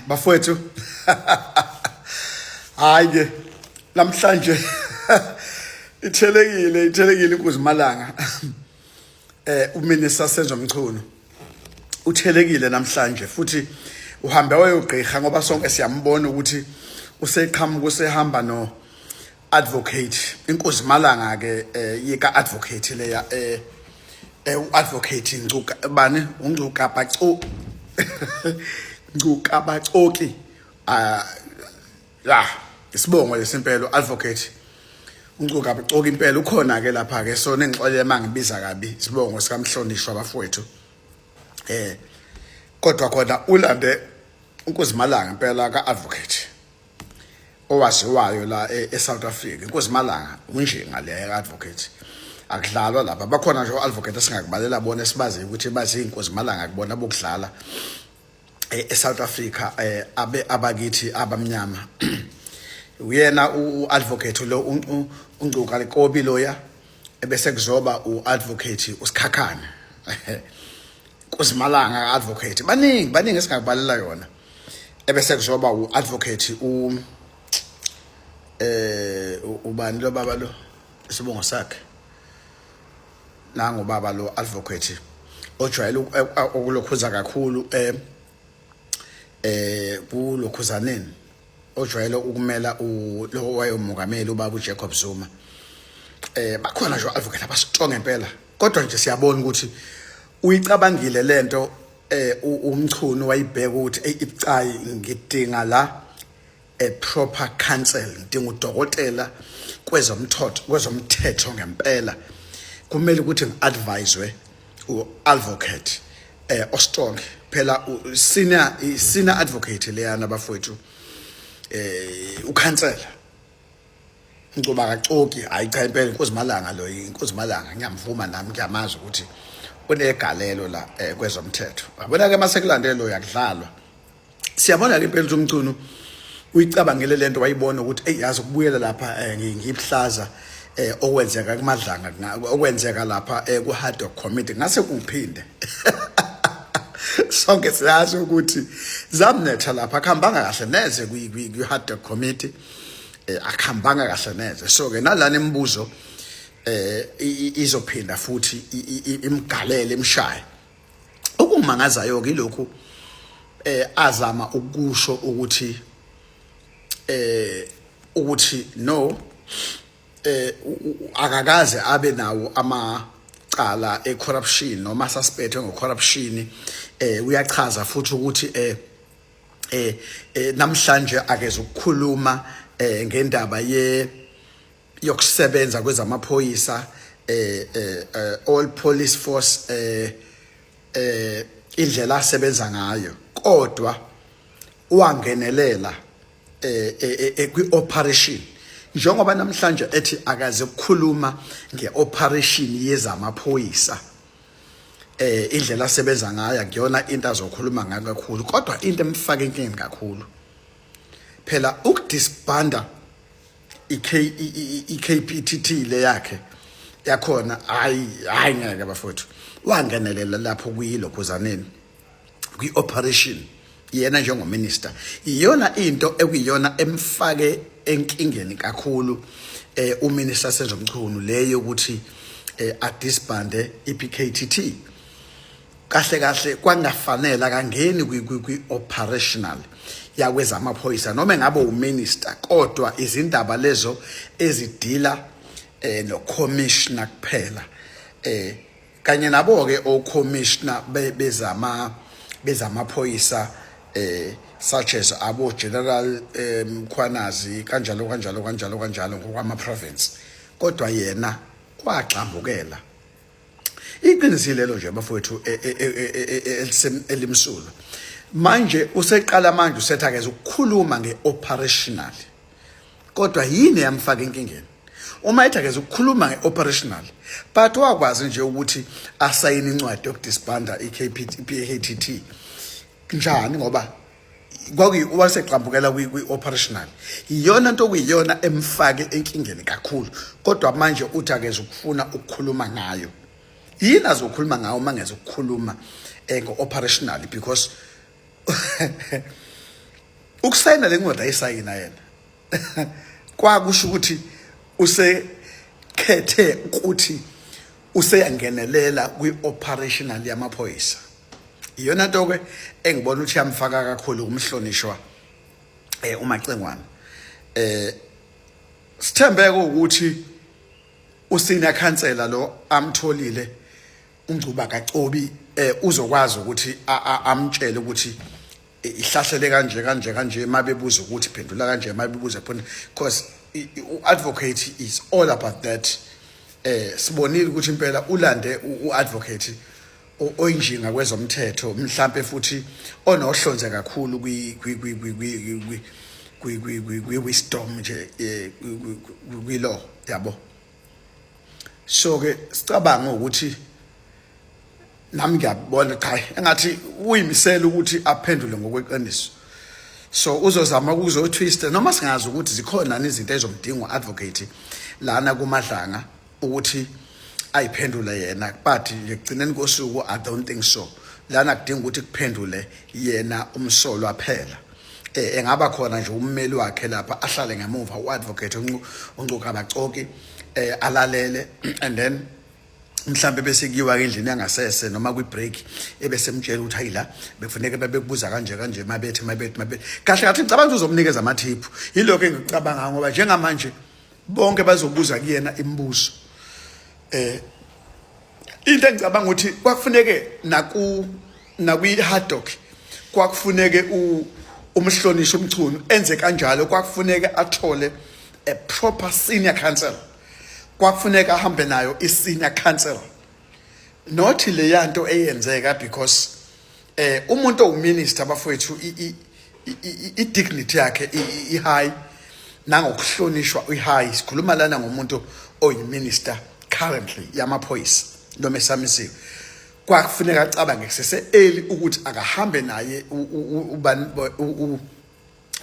Bafowethu. Hayi ke namhlanje ithelekile iNkuzimalanga. Uminister Senzo Mchunu uthelekile namhlanje futhi uhambe wayogqirha ngoba sonke siyambona ukuthi useqhamuka usehamba no advocate iNkuzimalanga ke yika advocate leya advocate Ngcuka bani uNgcuka Baco Ngcuka Bacoki isibongo lesempelo advocate uNgcuka Bacoki impela ukhona ke lapha ke sona engixolele mangibiza kabi isibongo sikamhlonishwa bafowethu kodwa khona ulande uNkuzimalanga impela ka advocate owaziwayo la eSouth Africa uNkuzimalanga unje ngale advocate akudlalwa lapha bakhona nje advocate esingakubalela bona sibazi ukuthi bazi iNkuzimalanga kubona bokudlala eSouth Africa abakithi abamnyama uyena uadvocate lo uNgcuka Lekobi loya ebese kuzoba uadvocate uSikhakhane Nkuzimalanga advocate baningi esingakubalela yona ebese kuzoba uadvocate ubani lo baba lo isibongo sakhe nangu baba lo advocate ojwayele ukulokhuza kakhulu kulokhuzaneni ojwayele ukumela lo wayemongameli ubaba uJacob Zuma bakhona nje advocate abastrong empela kodwa nje siyabona ukuthi uyicabangile lento uMchunu wayibheka ukuthi ibucayi ngidinga la a proper counsel ngidinga udokotela kwezomthetho ngempela kumele ukuthi ngiadvise uadvocate ostrong phela senior advocate leyana bafowethu ukhansela Ngcuka Bacoki hayi cha impela iNkuzimalanga lo iNkuzimalanga ngiyamvuma nami ngiyamazi ukuthi unegalelo la kwezomthetho yabona ke masekulandele lo yakudlalwa siyabona ke impela uMchunu uyicabangele lento wayibona ukuthi yazi ukubuyela lapha ngiyihlaza okwenzeka kumadlanga okwenzeka lapha ku hard doc committee ngase kuphinde sonke siyazi ukuthi zamnetha lapha akhambanga kahle neze ku hard doc committee akhambanga kahle neze so ke nalana imibuzo izophinda futhi imgalele imshaye ukumangazayo ke lokhu azama ukusho ukuthi no akakaze abe nawo amacala ecorruption noma suspect ngecorruption uyachaza futhi ukuthi namhlanje akeze ukukhuluma ngendaba yokusebenza kwezamaphoyisa all police force indlela asebenza ngayo kodwa wangenelela kwi-operation njengoba namhlanje ethi akaze ukukhuluma ngeoperation yezamaphoyisa indlela asebenza ngayo akuyona into azokhuluma ngayo kakhulu kodwa into emfaka inkingeni kakhulu phela ukudisbanda iKPTT le yakhe yakhona hayi ngeke bafowethu wangenelela lapho kuyilokhuzaneni kwi-operation yena njengominister iyona into ekuyiyona emfake enkingeni kakhulu uminister Senzo Mchunu leyo ukuthi adisbande iPKTT kahle kwangafanele kangeni kwi-operational yakwezamaphoyisa noma ngabe uminister kodwa izindaba lezo ezidila no commissioner kuphela kanye nabo ke o commissioner bezamaphoyisa such as abo General Mkhwanazi kanjalo ngokwama province kodwa yena kwaxambukela iqinisile lo nje bafowethu elimsulu manje useqala manje usethakeza ukukhuluma ngeoperational kodwa yini yamfaka inkingeni uma ethakeza ukukhuluma ngeoperational but wakwazi nje ukuthi asayine incwadi yokudisbanda iPKTT njani ngoba waseqambukela kwi-operational iyona into okuyiyona emfake enkingeni kakhulu kodwa manje uthi akeze ukufuna ukukhuluma ngayo yini azokhuluma ngayo mangeze ukukhuluma ngo-operational because ukusayina lencwadi ayisayina yena kwakusho ukuthi usekhethe ukuthi useyangenelela kwi-operational yamaphoyisa. Iyona nto ke engibona ukuthi yamfaka kakhulu umhlonishwa uMacengwane. Sithembeke ukuthi usenior councillor lo amtholile uNgcuba kaCobi uzokwazi ukuthi amtshele ukuthi ihlahlele kanje mabebuza ukuthi phendula kanje mabebuza phone, because advocate is all about that. Sibonile ukuthi impela ulande uadvocate oyinjinga kwezomthetho mhlambe futhi onohlonze kakhulu kwi wisdom nje law yabo. So ke sicabanga ukuthi nami ngiyabona cha engathi uyimisela ukuthi aphendule ngokweqiniso. So uzozama ukuzotwist noma singazi ukuthi zikhona izinto ezomdinga advocate lana kuMadlanga ukuthi ayiphendule yena, but ekugcineni kosuku I don't think so. Lana kudinga ukuthi kuphendule yena umsolo aphela. Engaba khona nje ummeli wakhe lapha ahlale ngemuva uadvocate uNgcuka kaCobi alalele, and then mhlambe bese kuyiwa endlini yangasese noma kwi break ebesemtshela ukuthi hayila bekufuneka bebekubuza kanje mabethi kahle ngathi ngicabanga uzomnikeza amathiphu. Yilokho engicabanga ngoba njengamanje bonke bazobuza kuyena imibuzo. Into engicabanga ukuthi kwakufuneke nakwi Haddock kwakufuneke umhlonishwa umchunu enze kanjalo, kwakufuneke athole a proper senior counsel, kwakufuneka ahambe nayo i-senior counsel, not le yanto eyenzeka because umuntu owuminister bafowethu i-dignity yakhe i-high nangokuhlonishwa i-high. Sikhuluma lana ngomuntu oyiminister currently yamaphoyisa noma esamisiwe. Kwakufuneka acabange kusese early ukuthi akahambe naye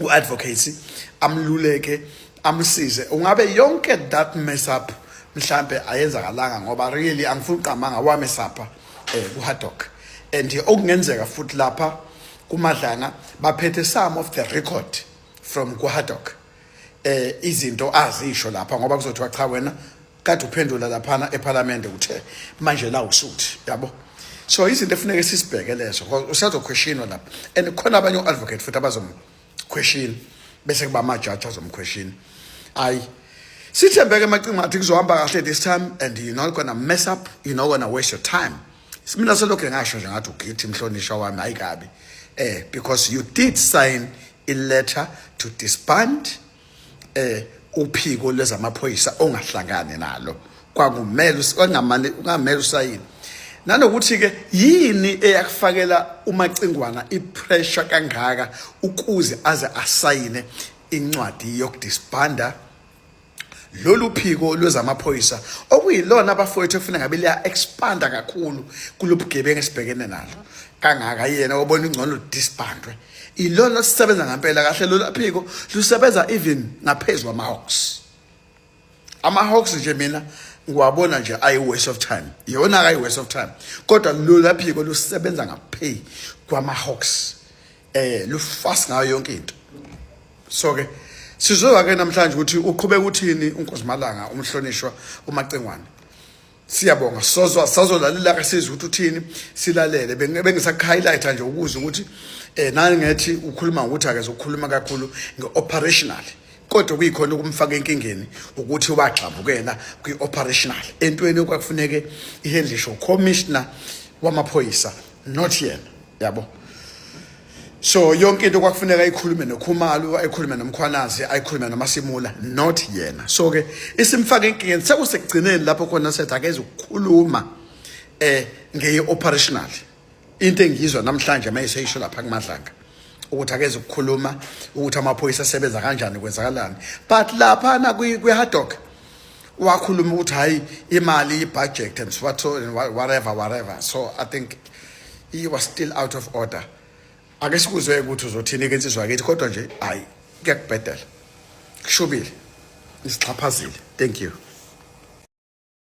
u-advocacy amluleke amsize. Ungabe yonke that mess up mhlambe ayenzakalanga ngoba really angifuni uqamanga wamess up uHaddock, and okungenzeka futhi lapha kuMadlanga baphethe some of the record from kuHaddock izinto azisho lapha ngoba kuzothiwa cha wena kade uphendula lapha eParliament uthe manje la usuthi yabo. So izinto efuneke sisibheke lezo usazo questionwa lapha, and khona abanye advocate futhi abazom question bese kuba ama judge azom question. Sithembeke Macengwane athi kuzohamba kahle this time and you're not going to mess up, you're not going to waste your time. Mina selokho ngasho nje ngathi ugithi mhlonishwa wami ayikabi because you did sign a letter to disband uphiko lwezamaphoyisa ongahlangane nalo. Kwangumele ungamele usayini. Nanokuthi ke yini eyakufakela uMacengwane ipressure kangaka ukuze aze asayine incwadi yokudisbanda lolu phiko lwezamaphoyisa okuyilona abafowethu kufanele ngabe liya expanda kakhulu kulobugebengu esibhekene nalo kangaka. Yena ubona ingcono disbandwe ilona sisebenza ngempela kahle. Lolu phiko lusebenza even ngaphezulu ama-hawks nje mina ngiwabona nje ayi waste of time, yona ayi waste of time, kodwa lolu phiko lusebenza ngaphe kwama-hawks lufast ngayo yonke into. So ke sizoza ke namhlanje ukuthi uqhubeka uthini uNkosi Malanga umhlonishwa uMacengwane. Siyabonga sazolalela ke sizwe ukuthi uthini silalele. Bengisaku-highlighta nje ukuze ukuthi nani ngethi ukhuluma ukuthi ake zokukhuluma kakhulu nge-operational, kodwa kuyikhona ukumfaka enkingeni ukuthi waxabukela kwi-operational entweni okwakufuneke ihandlisho commissioner wamaphoyisa not yena yabo. So yonke into kwakufuneka ayikhulume noKhumalo, ayikhulume noMkhwanazi, ayikhulume noMasimula, not yena. So ke isimfaka enkingeni sekusekugcineni lapho khona sethi akeze ukukhuluma ngeye-operational. Into engizwa namhlanje mayiseyisho lapha kuMadlanga ukuthi akeze ukukhuluma ukuthi amaphoyisa asebenza kanjani kwenzakalani, but lapha na kwi-Haddock wakhuluma ukuthi hayi imali i-budget and whatever. So I think he was still out of order. Ake sikuzwe ukuthi uzothini ke insizwa yakithi, kodwa nje hayi kuyakubhedela kushubile isixhaphazile. Thank you.